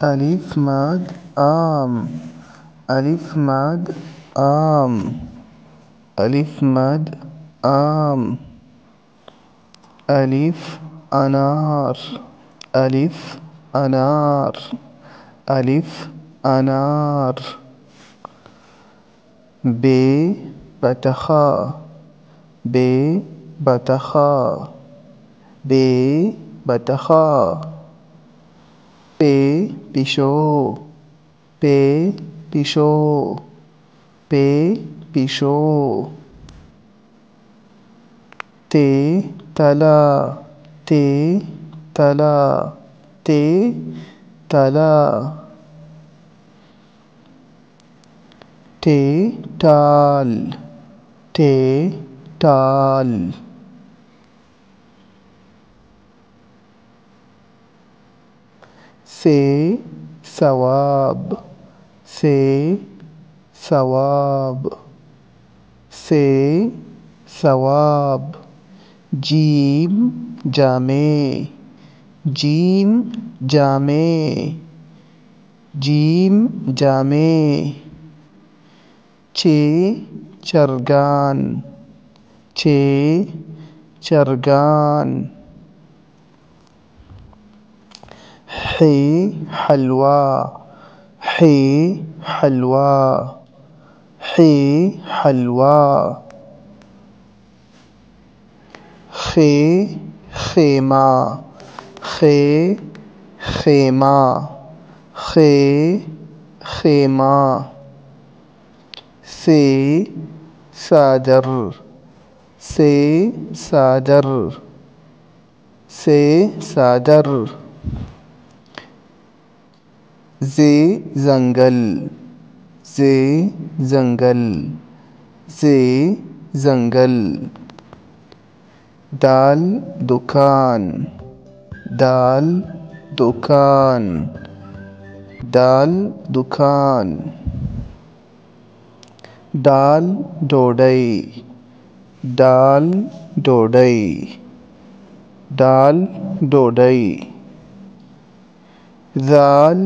ألف ماد آم. ألف ماد آم. ألف ماد آم. ألف أنار. ألف أنار. ألف أنار. ب بتخا. ب بتخا. ب بتخا. پ پیشو. پ پیشو. پ پیشو. ت تلا. ت تلا. ت تلا. ت تال. ت تال. س ثواب. س ثواب. س ثواب. جيم جامع. جيم جامع. جيم جامع. چ چرگان. چ چرگان. ح حلوى. ح حلوى. ح حلوى. خ خيمة. خ خيمة. خ خيمة. س صادر. س صادر. س صادر. ز زنگل. ز زنگل. ز زنگل. دال دکان. دال دکان. دال دکان. دال ډوډۍ. دال ډوډۍ. دال ډوډۍ. ذال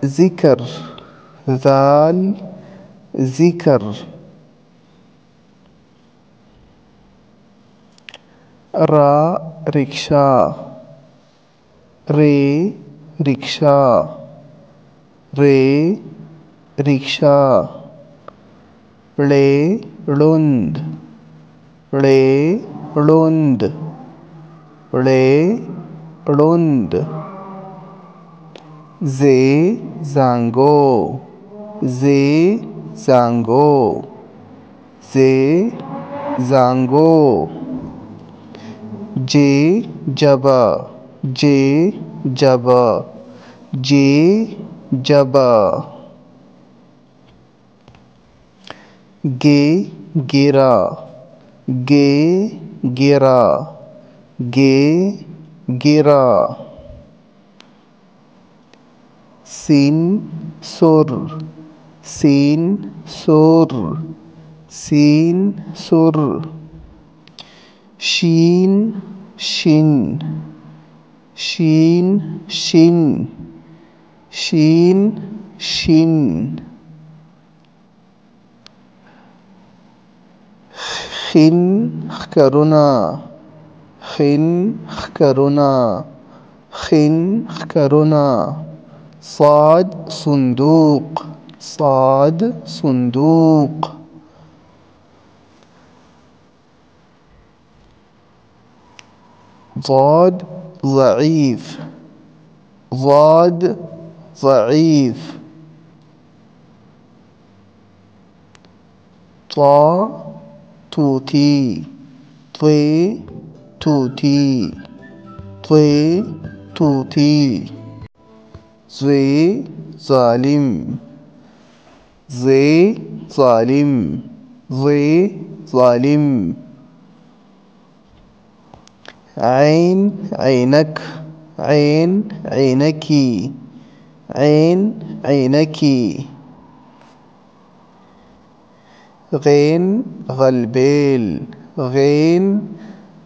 ذکر. ذال ذکر. را رکشا. ر رکشا. ر رکشا. ړ ړوند. ړ ړوند. ړ ړوند. ز زانګو. ز زانګو. ز زانګو. ج جبا. ج جبا. ج جبا. گ گرا. گ گرا. گ گرا. سین سر. سین سر. سین سر. شین شین. شین شین. شین شین. خن ښکرونه. خن ښکرونه. خن ښکرونه. صاد صندوق. صاد صندوق. ضاد ضعيف. ضاد ضعيف. طا توتي. طي توتي. طي توتي. زي ظالم. زي ظالم. زي ظالم. عين عينك. عين عينكي. عين عينكي. غين غلبيل. غين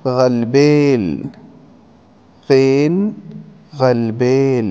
غلبيل. غين غلبيل.